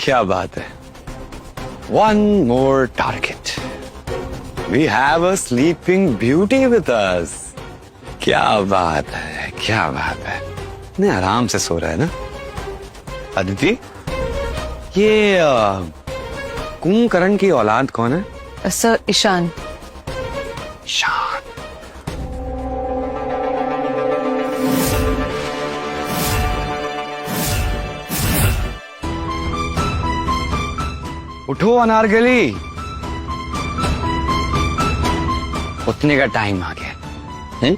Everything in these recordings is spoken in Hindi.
क्या बात है, one more target, we have a sleeping beauty with us. क्या बात है, क्या बात है, इतने आराम से सो रहा है ना। अदिति, ये कुंभकर्ण की औलाद कौन है? सर ईशान। ईशान। उठो अनारकली, उठने का टाइम आ गया।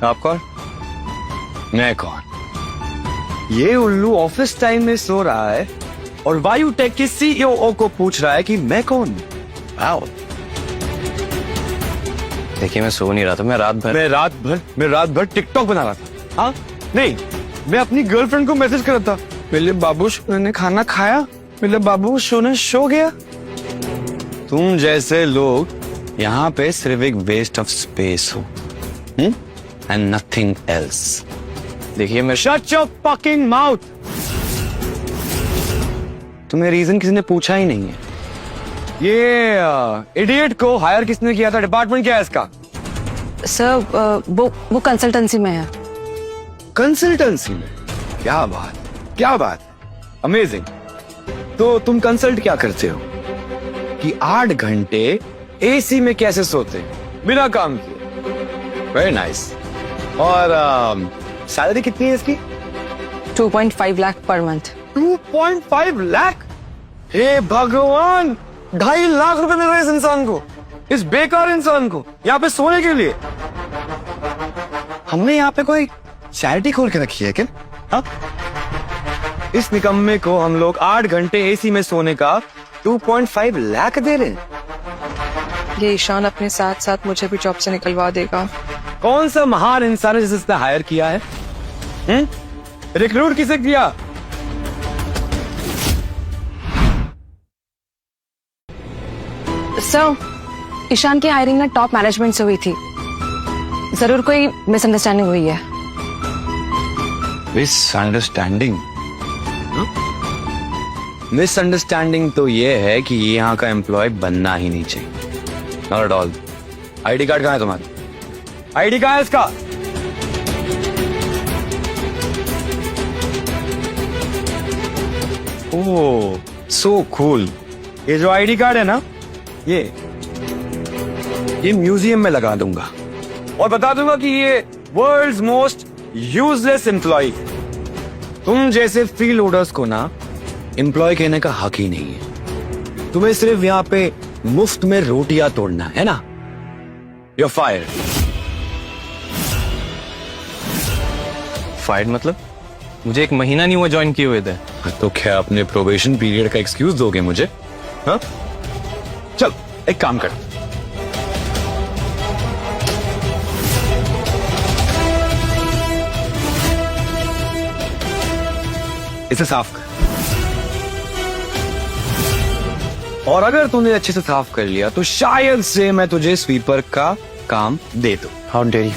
आप कौन? मैं कौन? ये उल्लू ऑफिस टाइम में सो रहा है और वायुटेक के सीईओ को पूछ रहा है कि मैं कौन। आओ। देखिए, मैं सो नहीं रहा था, मैं रात भर टिकटॉक बना रहा था। हाँ नहीं, मैं अपनी गर्लफ्रेंड को मैसेज कर रहा था, मेरे बाबू ने खाना खाया, मेरे बाबू सोने सो गया। तुम जैसे लोग यहाँ पे सिर्फ एक वेस्ट ऑफ स्पेस हो, एंड नथिंग एल्स। देखिए, मैं शट योर फकिंग माउथ। तुम्हें रीजन किसी ने पूछा ही नहीं है। ये इडियट को हायर किसने किया था? डिपार्टमेंट क्या है इसका? सर वो कंसल्टेंसी में है। कंसल्टेंसी में? क्या बात, क्या बात, अमेजिंग। तो तुम कंसल्ट क्या करते हो कि 8 घंटे एसी में कैसे सोते बिना काम किए? Very nice. और सैलरी कितनी है इसकी? 2.5 लाख पर मंथ। 2.5 लाख? हे भगवान, 2.5 लाख रुपए मिल रहे इस इंसान को, इस बेकार इंसान को, यहाँ पे सोने के लिए। हमने यहाँ पे कोई चैरिटी खोल के रखी है क्या? हाँ? इस निकम्मे को हम लोग 8 घंटे एसी में सोने का 2.5 लाख दे रहे हैं। ये ईशान अपने साथ साथ मुझे भी जॉब से निकलवा देगा। कौन सा महान इंसान है जिसे इसने हायर किया है? रिक्रूट किसे किया? सर, ईशान की हायरिंग ना टॉप मैनेजमेंट से हुई थी, जरूर कोई मिसअंडरस्टैंडिंग हुई है। मिसअंडरस्टैंडिंग? मिसअंडरस्टैंडिंग तो ये है कि ये यहाँ का एम्प्लॉय बनना ही नहीं चाहिए। Not at all. ID card कहाँ है तुम्हारा? आईडी कहाँ है इसका? ओह, सो कूल। ये जो आईडी कार्ड है ना, ये म्यूजियम में लगा दूंगा और बता दूंगा कि ये वर्ल्ड्स मोस्ट यूजलेस एम्प्लॉय। तुम जैसे फ्री लोडर्स को ना एम्प्लॉय कहने का हक ही नहीं है। तुम्हें सिर्फ यहाँ पे मुफ्त में रोटियां तोड़ना है ना। You're fired. फाइड मतलब? मुझे 1 महीना नहीं हुआ ज्वाइन किए हुए थे। तो क्या अपने प्रोबेशन पीरियड का एक्सक्यूज दोगे मुझे? हाँ? चल एक काम कर, इसे साफ कर, और अगर तूने अच्छे से साफ कर लिया तो शायद से मैं तुझे स्वीपर का काम दे दूं। How dare you.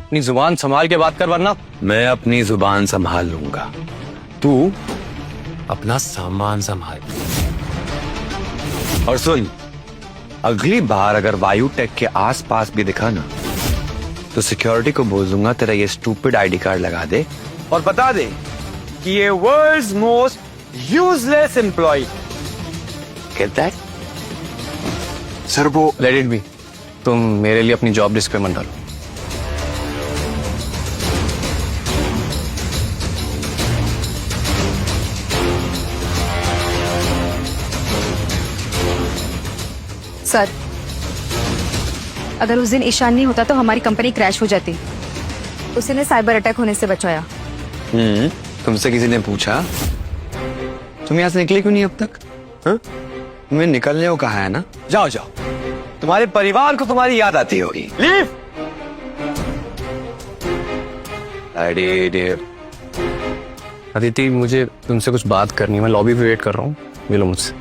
अपनी जुबान संभाल के बात कर, वरना मैं अपनी जुबान संभाल लूंगा, तू अपना सामान संभाल। और सुन, अगली बार अगर वायुटेक के आसपास भी दिखा ना, तो सिक्योरिटी को बोल दूंगा तेरा ये स्टूपिड आईडी कार्ड लगा दे और बता दे कि ये world's most useless employ. Get that? Sir वो लेट इट बी। तुम मेरे लिए अपनी जॉब लिस्ट पे मत डालो। सर, अगर उस दिन ईशान नहीं होता तो हमारी कंपनी क्रैश हो जाती। उसने साइबर अटैक होने से बचाया। तुमसे किसी ने पूछा तुम यहाँ से निकले क्यों नहीं अब तक? हाँ? तुम्हें निकलने को कहा है ना, जाओ जाओ, तुम्हारे परिवार को तुम्हारी याद आती होगी। लीव। अदिति, मुझे तुमसे कुछ बात करनी है, मैं लॉबी पे वेट कर रहा हूँ, मिलो मुझसे।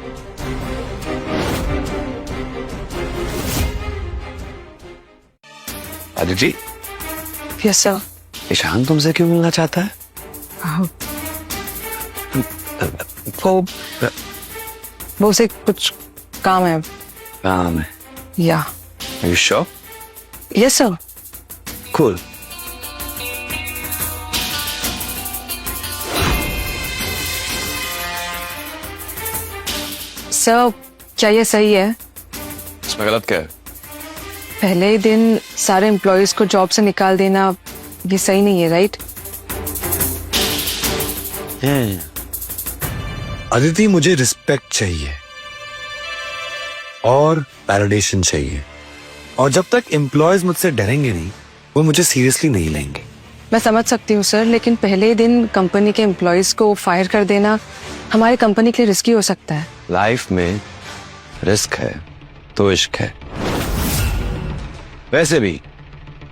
अदिति। Yes sir. ईशान तुमसे क्यों मिलना चाहता है? वो उसे कुछ काम है काम है। या Are you sure? Yes sir. Cool. Sir क्या ये सही है? इसमें गलत क्या है? पहले ही दिन सारे एम्प्लॉयज को जॉब से निकाल देना ये सही नहीं है, राइट? अदिति, मुझे रिस्पेक्ट चाहिए और वैलिडेशन चाहिए, और जब तक एम्प्लॉयज मुझसे डरेंगे नहीं वो मुझे सीरियसली नहीं लेंगे। मैं समझ सकती हूँ सर, लेकिन पहले ही दिन कंपनी के एम्प्लॉयज को फायर कर देना हमारी कंपनी के लिए रिस्की हो सकता है। लाइफ में रिस्क है तो इश्क है। वैसे भी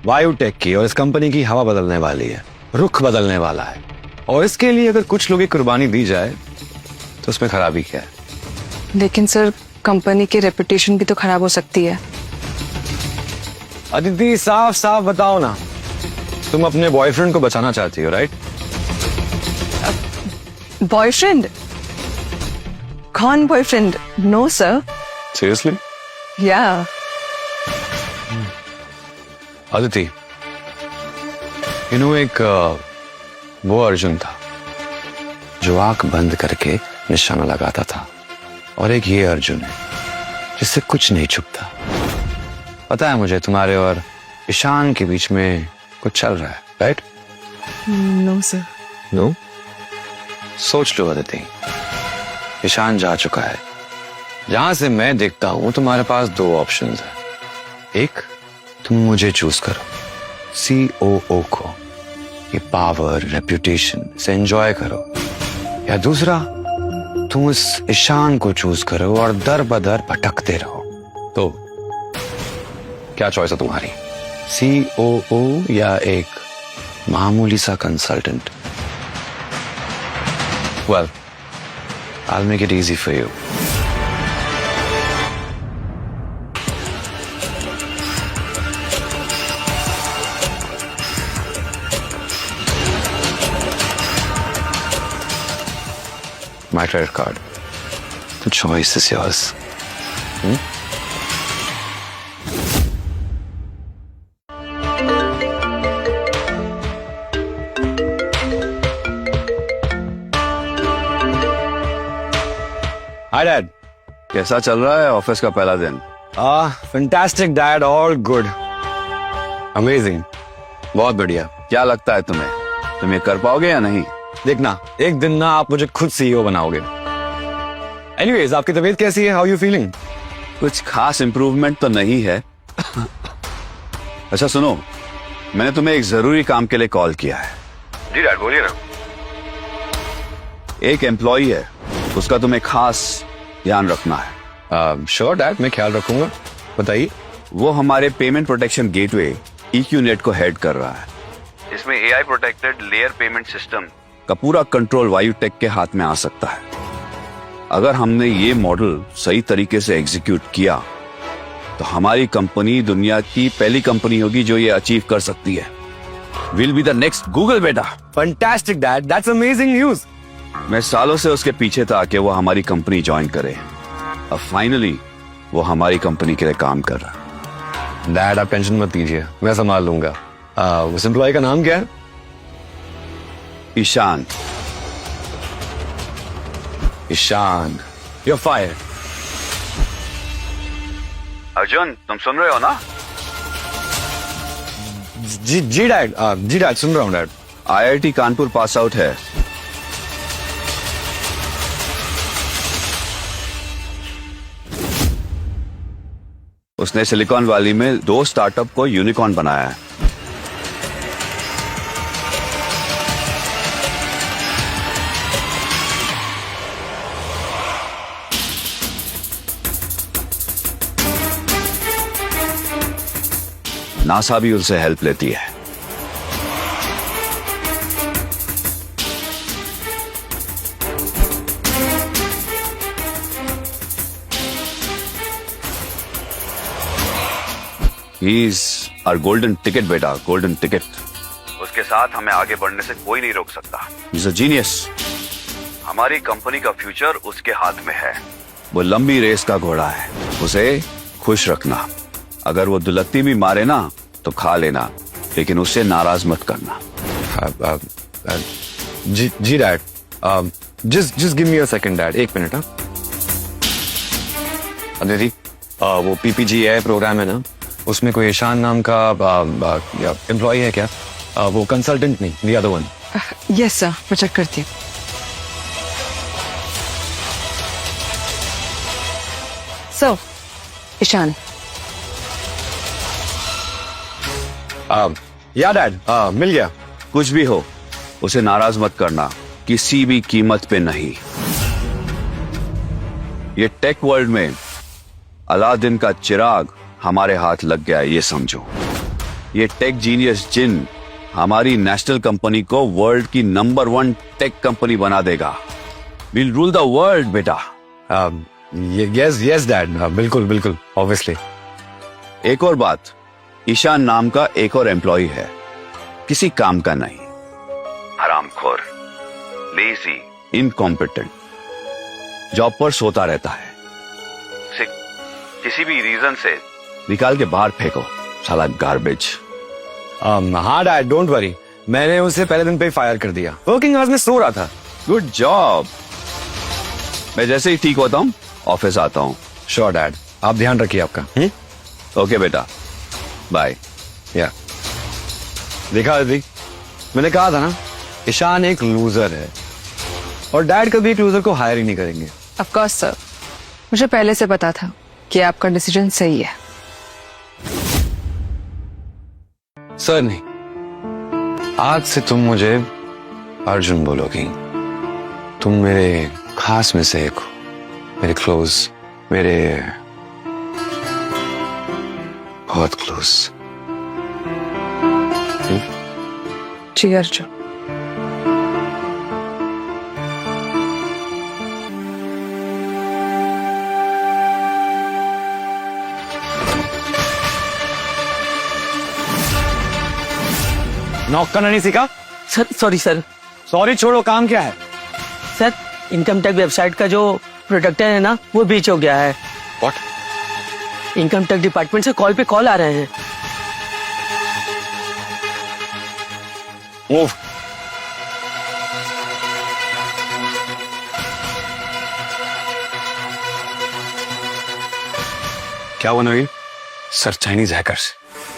बायोटेक की और इस कंपनी की हवा बदलने वाली है, रुख बदलने वाला है, और इसके लिए अगर कुछ लोगों की कुर्बानी दी जाए तो उसमें खराबी क्या है? लेकिन सर कंपनी की रेपुटेशन भी तो खराब हो सकती है। अदिति, साफ साफ बताओ ना, तुम अपने बॉयफ्रेंड को बचाना चाहती हो, राइट? बॉयफ्रेंड? कौन बॉयफ्रेंड? No sir. सीरियसली? या अदिति, एक वो अर्जुन था जो आंख बंद करके निशाना लगाता था, और एक ये अर्जुन है जिससे कुछ नहीं छुपता। पता है मुझे तुम्हारे और ईशान के बीच में कुछ चल रहा है, राइट? No sir. नो? सोच लो अदिति, ईशान जा चुका है। जहां से मैं देखता हूं तुम्हारे पास दो ऑप्शंस हैं। एक, तुम मुझे चूज करो, COO को, ये पावर रेप्यूटेशन से एंजॉय करो, या दूसरा तुम उस ईशान को चूज करो और दर बदर भटकते रहो। तो क्या चॉइस है तुम्हारी, COO या एक मामूली सा consultant? Well, I'll make it easy for you. My credit card. The choice is yours. Hi, Dad. कैसा चल रहा है ऑफिस का पहला दिन? Fantastic, Dad. All good. Amazing. बहुत बढ़िया। क्या लगता है तुम्हें, तुम ये कर पाओगे या नहीं? देखना, एक दिन ना आप मुझे खुद CEO बनाओगे। Anyways, आपकी तबीयत कैसी है? How you feeling? कुछ खास इम्प्रूवमेंट तो नहीं है। अच्छा सुनो, मैंने तुम्हें एक जरूरी काम के लिए कॉल किया है। जी डैड, बोलिए ना। एक एम्प्लॉई है, उसका तुम्हें खास ध्यान रखना है। श्योर डैड, मैं ख्याल रखूंगा। बताइए। वो हमारे पेमेंट प्रोटेक्शन गेटवे EQNet को हेड कर रहा है। इसमें AI protected layer payment system का पूरा कंट्रोल वायुटेक के हाथ में आ सकता है। अगर हमने ये मॉडल सही तरीके से एग्जीक्यूट किया तो हमारी कंपनी दुनिया की पहली कंपनी होगी जो ये अचीव कर सकती है। Will be the next Google बेटा। Fantastic dad, that's amazing news. मैं सालों से उसके पीछे था कि वो हमारी कंपनी ज्वाइन करे। अब फाइनली वो हमारी कंपनी के लिए काम कर रहा है। डैड आप टेंशन मत लीजिए, मैं संभाल लूंगा। उस एम्प्लॉय का नाम क्या है? ईशान। Ishan, you're fired. अर्जुन, तुम सुन रहे हो ना? जी डैड, सुन रहा हूँ dad. IIT Kanpur pass out है। उसने सिलिकॉन वैली में 2 स्टार्टअप को यूनिकॉर्न बनाया है। नासा भी उनसे हेल्प लेती है। He is our golden ticket बेटा, गोल्डन टिकट। उसके साथ हमें आगे बढ़ने से कोई नहीं रोक सकता। He is a genius. हमारी कंपनी का फ्यूचर उसके हाथ में है। वो लंबी रेस का घोड़ा है, उसे खुश रखना। अगर वो दुलत्ती भी मारे ना तो खा लेना, लेकिन उससे नाराज मत करना। जी dad, just give me a second dad, एक मिनट। हाँ अदिति, वो PPGAI प्रोग्राम है ना, उसमें कोई ईशान नाम का एम्प्लॉय है क्या? वो कंसल्टेंट नहीं, the other one. Yes sir, मैं चेक करती हूँ। सो ईशान। या डैड, मिल गया। कुछ भी हो, उसे नाराज मत करना, किसी भी कीमत पे नहीं। ये टेक वर्ल्ड में अलादीन का चिराग हमारे हाथ लग गया है, ये समझो। ये टेक जीनियस जिन हमारी नेशनल कंपनी को वर्ल्ड की नंबर 1 टेक कंपनी बना देगा। विल रूल द वर्ल्ड बेटा। यस डैड, बिल्कुल बिल्कुल, ऑब्वियसली। एक और बात, ईशान नाम का एक और एम्प्लॉय है, किसी काम का नहीं, हरामखोर, लेजी, इनकॉम्पिटेंट, जॉब पर सोता रहता है। उसे किसी भी रीजन से निकाल के बाहर फेंको, साला गार्बेज। हाँ डैड, डोंट वरी, मैंने उसे पहले दिन पे ही फायर कर दिया। वर्किंग आवर्स में सो रहा था। Good job. मैं जैसे ही ठीक होता हूँ ऑफिस आता हूँ। श्योर डैड, आप ध्यान रखिए आपका। ओके बेटा, बाय। या देखा दीदी, मैंने कहा था ना, ईशान एक लूजर है, और डैड कभी एक लूजर को हायर ही नहीं करेंगे। ऑफ कोर्स सर, मुझे पहले से पता था कि आपका डिसीजन सही है। सर नहीं, आज से तुम मुझे अर्जुन बोलोगी। तुम मेरे खास में से एक हो, मेरे क्लोज, मेरे बहुत क्लोज। जी अर्जुन। नॉक करना नहीं सीखा? Sir sorry sir. सॉरी छोड़ो, काम क्या है? सर इनकम टैक्स वेबसाइट का जो प्रोडक्टर है ना, वो बीच हो गया है। व्हाट? इनकम टैक्स डिपार्टमेंट से कॉल पे कॉल आ रहे हैं। मूव। क्या हुआ नवीन? सर चाइनीज हैकर्स,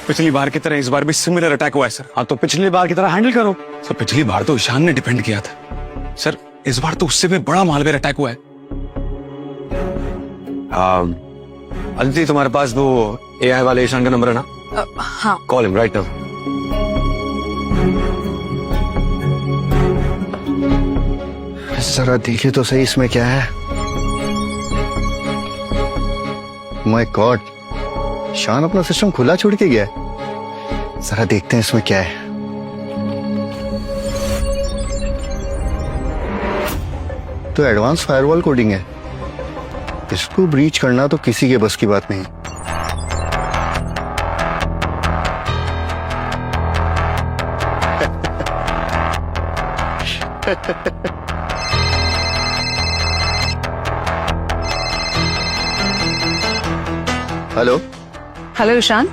पिछली बार की तरह इस बार भी सिमिलर अटैक हुआ है सर। हाँ तो पिछली बार की तरह हैंडल करो। सर पिछली बार तो ईशान ने डिपेंड किया था सर, इस बार तो उससे भी बड़ा मालवेयर अटैक हुआ है। अदिति, तुम्हारे पास वो AI वाले ईशान का नंबर है ना? हाँ। Call him right now. जरा देखिए तो सही इसमें क्या है। माय गॉड, शान अपना सिस्टम खुला छोड़ के गया है। जरा देखते हैं इसमें क्या है। तो एडवांस फायरवॉल कोडिंग है, इसको ब्रीच करना तो किसी के बस की बात नहीं। Hello hello Ishaan,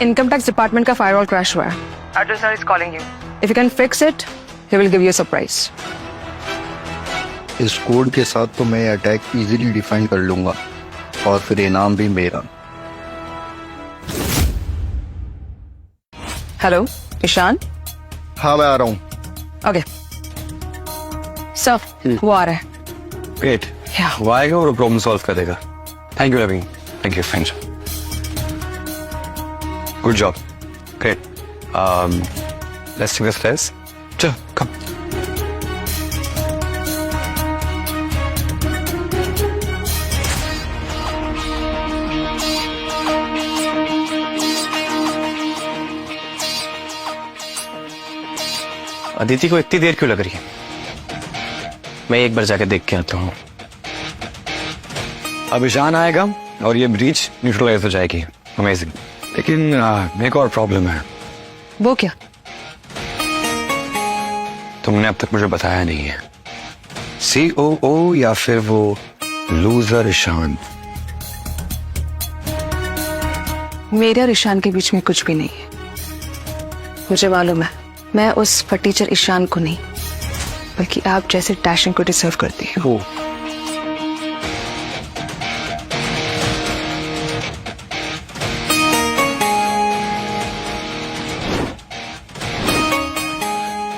income tax department का फायरवॉल क्रैश हुआ है। Arjun sir is calling you. If you can fix it, he will give you a surprise. इस कोड के साथ तो मैं अटैक इजीली डिफाइन कर लूंगा, और फिर इनाम भी मेरा। हेलो ईशान। हाँ मैं आ रहा हूँ। ओके सर, वो आ रहा है। Great, Yeah. वो आएगा और प्रॉब्लम सॉल्व कर देगा। Thank you Naveen, thank you, thanks, good job, great. Let's take the stairs. चल कम। अदिति को इतनी देर क्यों लग रही है? मैं एक बार जाके देख के आता हूँ। अब ईशान आएगा और ये ब्रीच न्यूट्रलाइज हो जाएगी। अमेजिंग। लेकिन एक और प्रॉब्लम है। वो क्या? तुमने अब तक मुझे बताया नहीं है। COO या फिर वो लूजर ईशान? मेरे और ईशान के बीच में कुछ भी नहीं है। मुझे मालूम है, मैं उस फटीचर ईशान को नहीं, बल्कि आप जैसे डैशिंग को डिजर्व करती हूँ।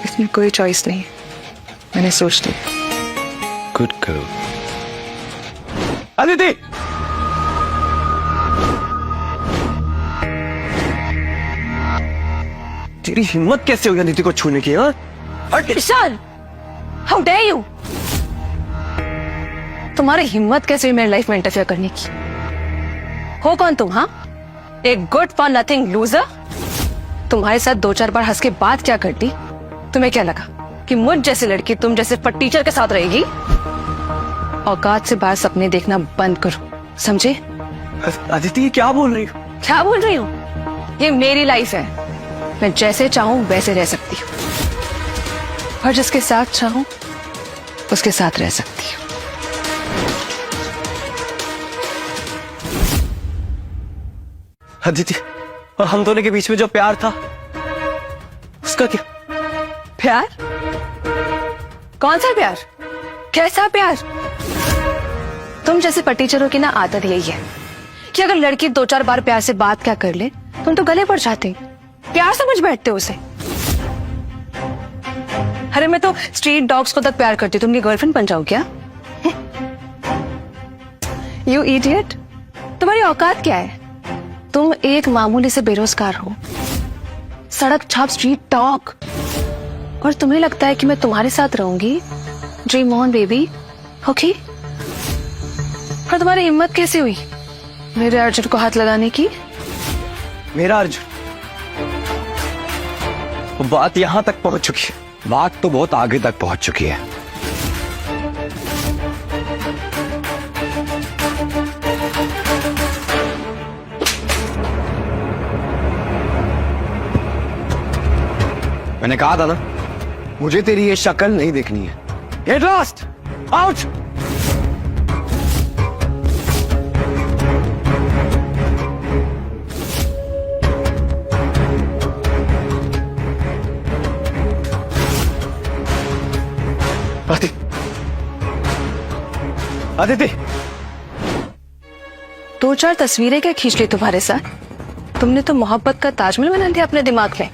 इसमें कोई चॉइस नहीं है, मैंने सोच लिया। Good girl. अदिति, तेरी हिम्मत कैसे हुई अदिति को छूने की? हाँ, ईशान, हाउ डेयर यू! तुम्हारी हिम्मत कैसे हुई मेरी लाइफ में इंटरफेयर करने की? हो कौन तुम? हाँ, एक गुड फॉर नथिंग लूजर। तुम्हारे साथ 2-4 बार हंस के बात क्या करती? तुम्हें क्या लगा कि मुझ जैसी लड़की तुम जैसे टीचर के साथ रहेगी? औकात से बाहर सपने देखना बंद करो, समझे? अदिति, ये क्या बोल रही हो? क्या बोल रही हूँ? ये मेरी लाइफ है, मैं जैसे चाहूं वैसे रह सकती हूँ, और जिसके साथ चाहूं उसके साथ रह सकती हूँ। अदिति, और हम दोनों के बीच में जो प्यार था, उसका क्या? प्यार? कौन सा प्यार? कैसा प्यार? तुम जैसे टीचरों की ना आदत यही है कि अगर लड़की 2-4 बार प्यार से बात क्या कर ले, तुम तो गले पड़ जाते, प्यार समझ बैठते हो उसे। अरे मैं तो स्ट्रीट डॉग्स को तक प्यार करती हूँ, तुमकी गर्लफ्रेंड बन जाओ क्या? यू इडियट, तुम्हारी औकात क्या है? तुम एक मामूली से बेरोजगार हो, सड़क छाप स्ट्रीट डॉग, और तुम्हें लगता है कि मैं तुम्हारे साथ रहूंगी? Dream on baby, okay? और तुम्हारी हिम्मत कैसे हुई मेरे अर्जुन को हाथ लगाने की? मेरा अर्जुन? वो बात यहां तक पहुंच चुकी है। बात तो बहुत आगे तक पहुंच चुकी है। मैंने कहा था ना, मुझे तेरी ये शक्ल नहीं देखनी है। Get lost, out. अदिति, 2-4 तस्वीरें क्या खींच ली तुम्हारे साथ? तुमने तो मोहब्बत का ताजमहल बना दिया अपने दिमाग में।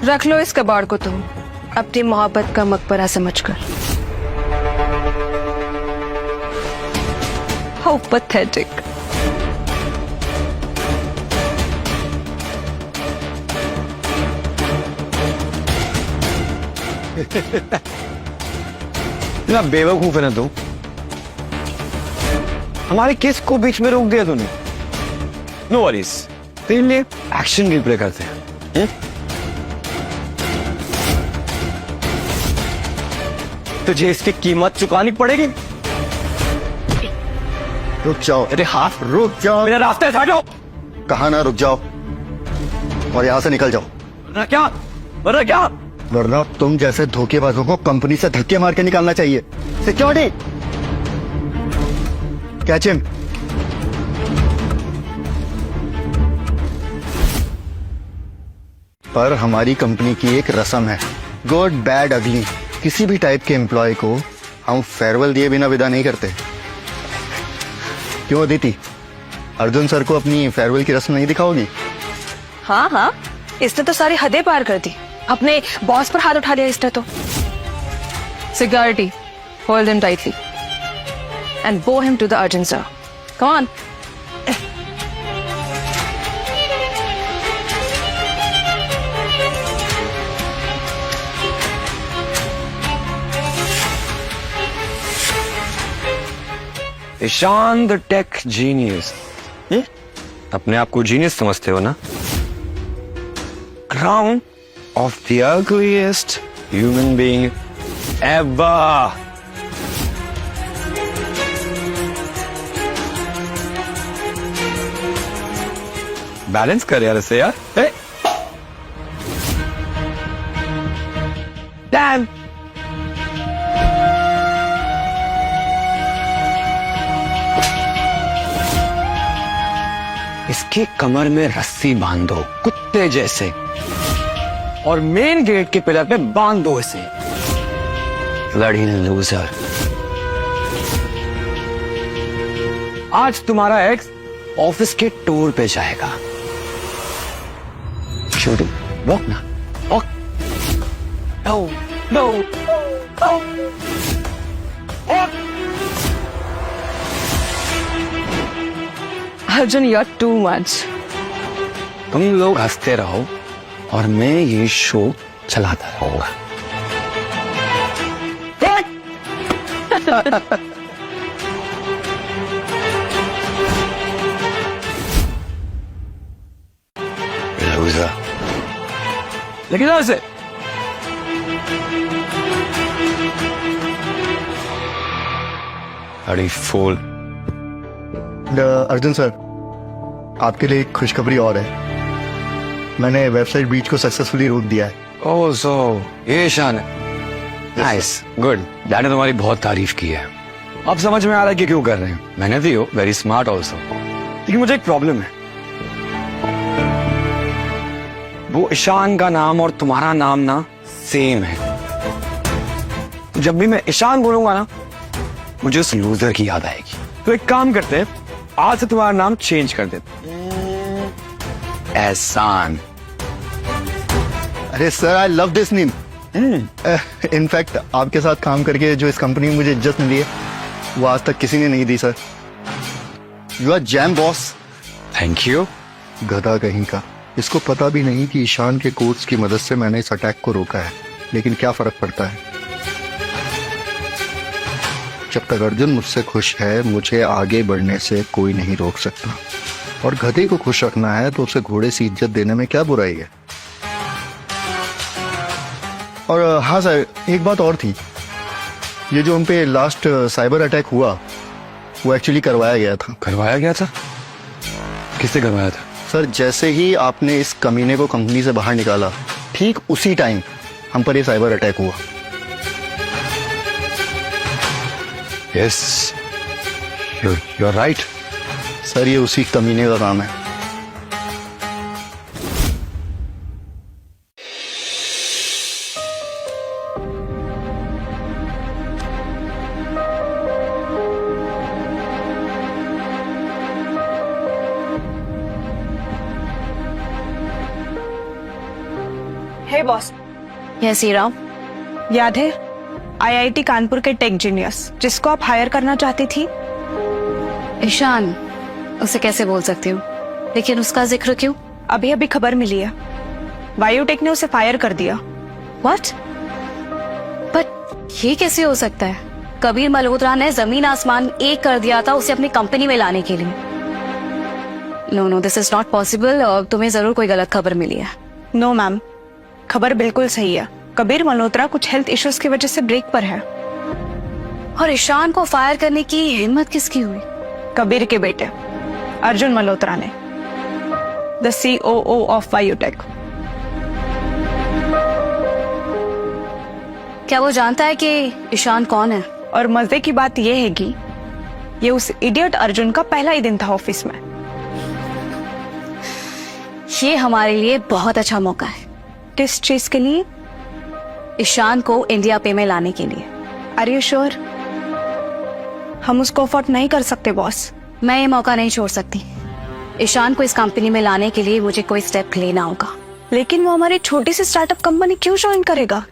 रख लो इस कबाड़ को तुम अपनी मोहब्बत का मकबरा समझकर। How pathetic. इतना बेवकूफ है ना तू, हमारे केस को बीच में रोक दिया तूने। नो वरीज, तेरे लिए एक्शन रिप्ले करते हैं। तुझे इसकी कीमत चुकानी पड़ेगी। रुक जाओ। अरे हाथ, रुक जाओ। मेरा रास्ते से हटो। कहा ना रुक जाओ, और यहाँ से निकल जाओ, वरना क्या? वरना क्या? वरना तुम जैसे धोखेबाजों को कंपनी से धक्के मार के निकालना चाहिए। Security, catch him. पर हमारी कंपनी की एक रस्म है, गुड बैड अगली, किसी भी टाइप के एम्प्लॉय को हम फेयरवेल दिए बिना विदा नहीं करते। क्यों अदिति, अर्जुन सर को अपनी फेयरवेल की रस्म नहीं दिखाओगी? हाँ हाँ, इसने तो सारी हदें पार कर दी, अपने बॉस पर हाथ उठा लिया इसने तो। Security, hold him tightly and bow him to the Arjun sir. Come on. Ishaan the tech genius. अपने आप को जीनियस समझते हो ना? Crown of the ugliest human being ever. Balance कर यार इसे यार। मैन। इसकी कमर में रस्सी बांधो कुत्ते जैसे, और मेन गेट के पिलर पे बांध दो इसे। Bloody loser. आज तुम्हारा एक्स ऑफिस के टूर पे जाएगा। छोटू वॉक ना, walk. No no Arjun, you are too much. तुम लोग हंसते रहो और मैं ये शो चलाता रहूंगा। लूजर। लेकिन ना उसे अरे फूल। अर्जुन सर, आपके लिए एक खुशखबरी और है। मैंने वेबसाइट ब्रीच को सक्सेसफुली रोक दिया है। ओह सो ये शान है। Nice, good. डैड ने तुम्हारी बहुत तारीफ की है। अब समझ में आ रहा है कि क्यों कर रहे हैं। मैंने भी हो, वेरी स्मार्ट ऑल्सो। लेकिन मुझे एक प्रॉब्लम है। वो ईशान का नाम और तुम्हारा नाम ना सेम है। जब भी मैं ईशान बोलूंगा ना, मुझे उस लूजर की याद आएगी। तो एक काम करते हैं, आज से तुम्हारा नाम चेंज कर देते। एहसान। अरे sir, I love this name. In fact आपके साथ काम करके जो इस कंपनी में मुझे इज्जत मिली है, वो आज तक किसी ने नहीं दी sir. You are gem boss. Thank you. गधा कहीं का। इसको पता भी नहीं कि ईशान के कोर्ट्स की मदद से मैंने इस अटैक को रोका है, लेकिन क्या फर्क पड़ता है। जब तक अर्जुन मुझसे खुश है, मुझे आगे बढ़ने से कोई नहीं रोक सकता। और गधे को खुश रखना है तो उसे घोड़े से इज्जत देने में क्या बुराई है। और हाँ सर, एक बात और थी। ये जो हम पे लास्ट साइबर अटैक हुआ, वो एक्चुअली करवाया गया था। करवाया गया था? किससे करवाया था? सर, जैसे ही आपने इस कमीने को कंपनी से बाहर निकाला, ठीक उसी टाइम हम पर ये साइबर अटैक हुआ। Yes, you are right. Sir, ये उसी कमीने का काम है। Hey boss, yes Heera. याद है आईआईटी कानपुर के टेक जीनियस जिसको आप हायर करना चाहती थी? ईशान, उसे कैसे बोल सकती हूँ, लेकिन उसका जिक्र क्यों? अभी अभी खबर मिली है, वायुटेक ने उसे फायर कर दिया। व्हाट? बट ये कैसे हो सकता है? कबीर मल्होत्रा ने जमीन आसमान एक कर दिया था उसे अपनी कंपनी में लाने के लिए। No no, this is not possible. तुम्हें जरूर कोई गलत खबर मिली है। नो मैम, खबर बिल्कुल सही है। कबीर मल्होत्रा कुछ हेल्थ इश्यूज की वजह से ब्रेक पर है। और ईशान को फायर करने की हिम्मत किसकी हुई? कबीर के बेटे अर्जुन मल्होत्रा ने, द COO ऑफ वायुटेक। क्या वो जानता है कि ईशान कौन है? और मजे की बात यह है कि ये उस इडियट अर्जुन का पहला ही दिन था ऑफिस में। ये हमारे लिए बहुत अच्छा मौका है। किस चीज के लिए? ईशान को इंडिया पे में लाने के लिए। Are you sure? हम उसको अफोर्ड नहीं कर सकते बॉस। मैं ये मौका नहीं छोड़ सकती। ईशान को इस कंपनी में लाने के लिए मुझे कोई स्टेप लेना होगा। लेकिन वो हमारी छोटी सी स्टार्टअप कंपनी क्यों ज्वाइन करेगा?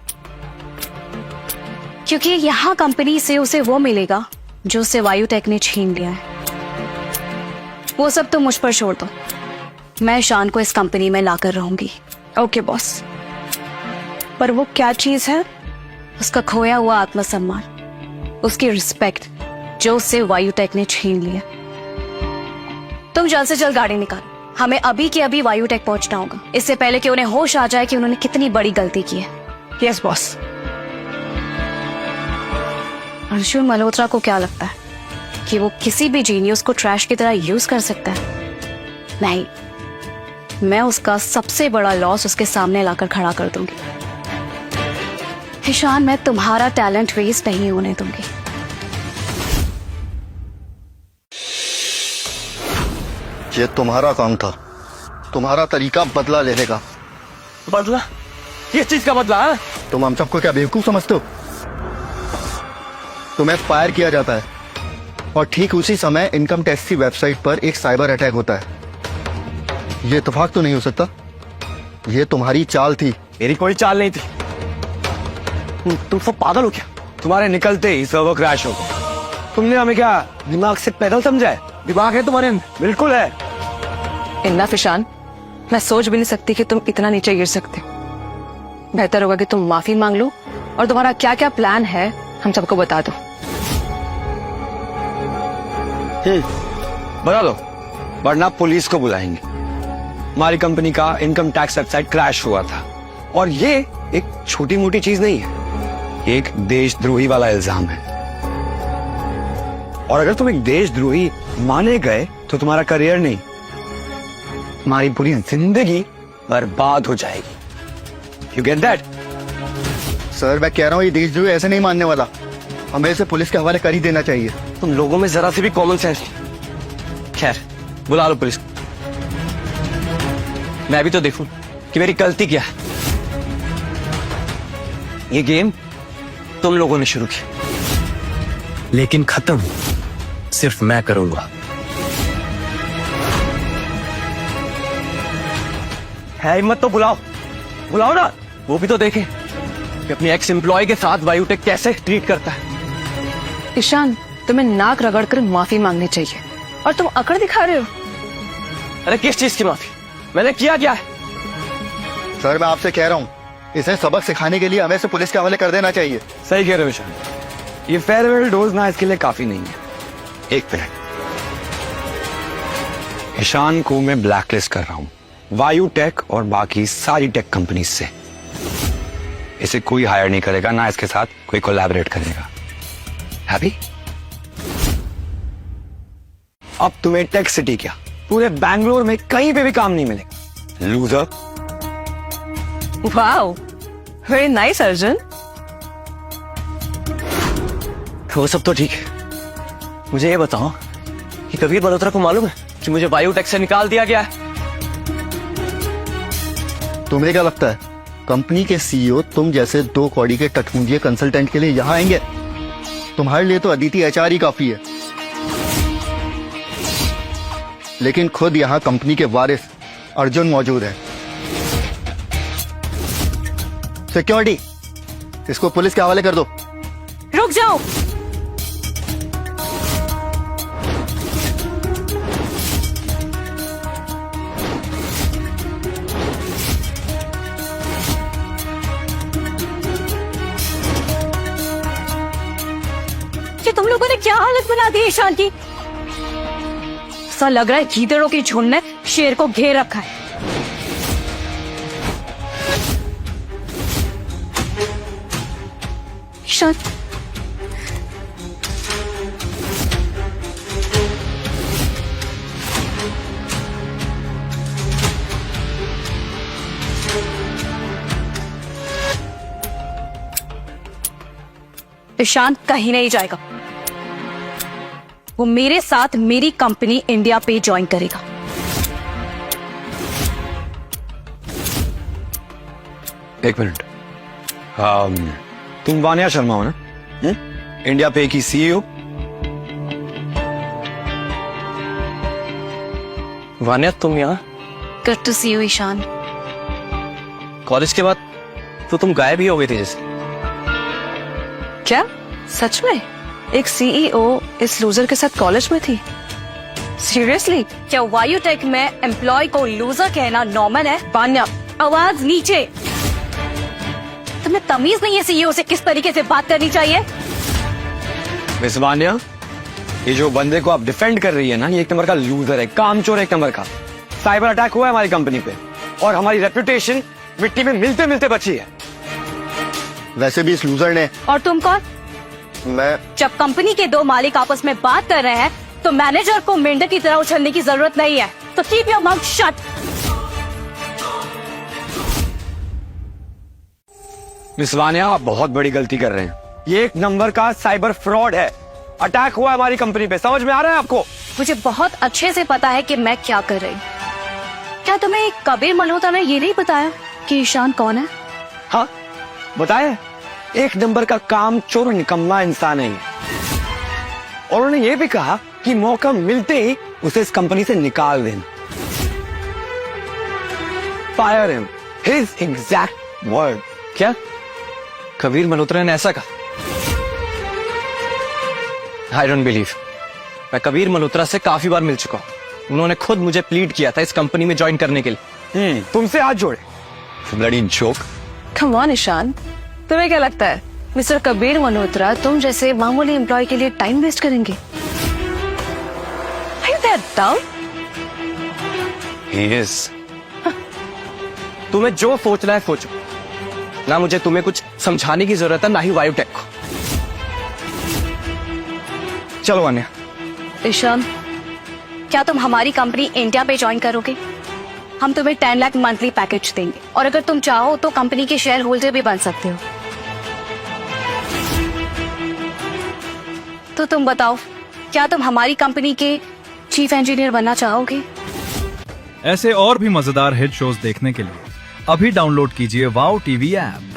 क्योंकि यहाँ कंपनी से उसे वो मिलेगा जो उसे वायुटेक ने छीन लिया है। वो सब तो मुझ पर छोड़ दो। मैं ईशान को इस कंपनी में लाकर रहूंगी। ओके बॉस, पर वो क्या चीज है? उसका खोया हुआ आत्मसम्मान, उसकी रिस्पेक्ट जो उससे वायुटेक ने छीन लिया। तुम जल्द से जल्द गाड़ी निकालो। हमें अभी के अभी वायुटेक पहुंचना होगा, इससे पहले कि उन्हें होश आ जाए कि उन्होंने कितनी बड़ी गलती की है। Yes boss. अर्जुन मल्होत्रा को क्या लगता है कि वो किसी भी जीनियस को ट्रैश की तरह यूज कर सकता है? नहीं, मैं उसका सबसे बड़ा लॉस उसके सामने लाकर खड़ा कर दूंगी। ईशान, मैं तुम्हारा टैलेंट वेस्ट नहीं होने दूंगी। ये तुम्हारा काम था, तुम्हारा तरीका बदला लेने का। बदला? किस चीज का बदला है? तुम हम सबको क्या बेवकूफ समझते हो? तुम्हें फायर किया जाता है और ठीक उसी समय इनकम टैक्स की वेबसाइट पर एक साइबर अटैक होता है। ये इत्तेफाक तो नहीं हो सकता, ये तुम्हारी चाल थी। मेरी कोई चाल नहीं थी। तुम सब पागल हो क्या? तुम्हारे निकलते ही सर्वर क्रैश हो गया। तुमने हमें क्या दिमाग से पैदल समझा है? दिमाग है तुम्हारे अंदर? बिल्कुल है। इन्ना ईशान, मैं सोच भी नहीं सकती कि तुम इतना नीचे गिर सकते हो। बेहतर होगा कि तुम माफी मांग लो और तुम्हारा क्या क्या प्लान है हम सबको बता दो। बता दो, वरना पुलिस को बुलाएंगे। हमारी कंपनी का इनकम टैक्स वेबसाइट क्रैश हुआ था और ये एक छोटी मोटी चीज नहीं है, ये एक देशद्रोही वाला इल्जाम है। और अगर तुम एक देशद्रोही माने गए तो तुम्हारा करियर नहीं, तुम्हारी पूरी जिंदगी बर्बाद हो जाएगी। You get that? सर मैं कह रहा हूँ ये देशद्रोही ऐसे नहीं मानने वाला, हमें इसे पुलिस के हवाले कर ही देना चाहिए। तुम लोगों में जरा सी भी कॉमन सेंस नहीं। खैर, बुला लो पुलिस को। मैं भी तो देखूं कि मेरी गलती क्या है। ये गेम तुम लोगों ने शुरू किया, लेकिन खत्म सिर्फ मैं करूंगा। है हिम्मत तो बुलाओ, बुलाओ ना। वो भी तो देखे कि अपनी एक्स एम्प्लॉय के साथ वायुटेक कैसे ट्रीट करता है। ईशान, तुम्हें नाक रगड़कर माफी मांगनी चाहिए और तुम अकड़ दिखा रहे हो। अरे किस चीज की माफी? मैंने किया क्या है? सर मैं आपसे कह रहा हूँ इसे सबक सिखाने के लिए हमें इसे पुलिस के हवाले कर देना चाहिए। सही कह रहे हो ईशान, ये फेयरवेल डोज ना इसके लिए काफी नहीं है। एक मिनट, ईशान को मैं ब्लैकलिस्ट कर रहा हूं वायुटेक और बाकी सारी टेक कंपनी से। इसे कोई हायर नहीं करेगा, ना इसके साथ कोई कोलैबोरेट करेगा। हैप्पी? अब तुम्हें टेक सिटी क्या, पूरे बैंगलोर में कहीं पे भी काम नहीं मिलेगा। Loser. Wow, very nice Arjun. वो सब तो ठीक है, मुझे ये बताओ कि कबीर मल्होत्रा को मालूम है कि मुझे बायोटेक से निकाल दिया गया है? तुम्हें क्या लगता है कंपनी के सीईओ तुम जैसे 2 कौड़ी के टटमुंडिये कंसल्टेंट के लिए यहाँ आएंगे? तुम्हारे लिए तो अदिति एचआर ही काफी है, लेकिन खुद यहाँ कंपनी के वारिस अर्जुन मौजूद है। सिक्योरिटी, इसको पुलिस के हवाले कर दो। रुक जाओ। कि तुम लोगों ने क्या हालत बना दी ईशान की। ऐसा लग रहा है गीदड़ों की झुंड ने शेर को घेर रखा है। ईशान, ईशान कहीं नहीं जाएगा, वो मेरे साथ मेरी कंपनी इंडिया पे ज्वाइन करेगा। एक मिनट, तुम वानिया शर्मा हो ना? इंडिया पे की सीईओ? वानिया तुम यहाँ? Good to see you Ishaan. College के बाद तो तुम गायब ही हो गई थी जैसे। क्या सच में एक सीईओ इस लूजर के साथ कॉलेज में थी? सीरियसली? क्या वायुटेक में एम्प्लॉय को लूजर कहना नॉर्मल है? वान्या, आवाज नीचे। तुम्हें तमीज नहीं है सीईओ से किस तरीके से बात करनी चाहिए? मिस वानिया, ये जो बंदे को आप डिफेंड कर रही है ना, ये एक नंबर का लूजर है, कामचोर एक नंबर का। साइबर अटैक हुआ है हमारी कंपनी पे और हमारी रेपुटेशन मिट्टी में मिलते मिलते बची है। वैसे भी इस लूजर ने। और तुम कौन? मैं जब कंपनी के 2 मालिक आपस में बात कर रहे हैं तो मैनेजर को मेंढक की तरह उछलने की जरूरत नहीं है। तो keep your mouth shut. Miss Vaniya, आप बहुत बड़ी गलती कर रहे हैं। ये एक नंबर का साइबर फ्रॉड है। अटैक हुआ है हमारी कंपनी पे, समझ में आ रहा है आपको? मुझे बहुत अच्छे से पता है कि मैं क्या कर रही हूँ। क्या तुम्हें कबीर मल्होत्रा ने ये नहीं बताया कि ईशान कौन है? हाँ बताया, एक नंबर का काम चोर निकम्मा इंसान है ये। और उन्होंने ये भी कहा कि मौका मिलते ही उसे इस कंपनी से निकाल देना। Fire him, his exact word. क्या कबीर मल्होत्रा ने ऐसा कहा? I don't believe. मैं कबीर मल्होत्रा से काफी बार मिल चुका हूँ। उन्होंने खुद मुझे प्लीड किया था इस कंपनी में ज्वाइन करने के लिए। तुमसे हाथ जोड़े। Bloody joke. Come on Ishaan, तुम्हें क्या लगता है मिस्टर कबीर मल्होत्रा तुम जैसे मामूली एम्प्लॉय के लिए टाइम वेस्ट करेंगे? Are you that dumb? He is. तुम्हें जो सोचना है सोचो। ना मुझे तुम्हें कुछ समझाने की जरूरत है, ना ही वायुटेक को। चलो अन्या। ईशान, क्या तुम हमारी कंपनी इंडिया पे ज्वाइन करोगे? हम तुम्हें 10 लाख मंथली पैकेज देंगे और अगर तुम चाहो तो कंपनी के शेयर होल्डर भी बन सकते हो। तो तुम बताओ, क्या तुम हमारी कंपनी के चीफ इंजीनियर बनना चाहोगे? ऐसे और भी मजेदार हिट शोज देखने के लिए अभी डाउनलोड कीजिए वाव टीवी ऐप।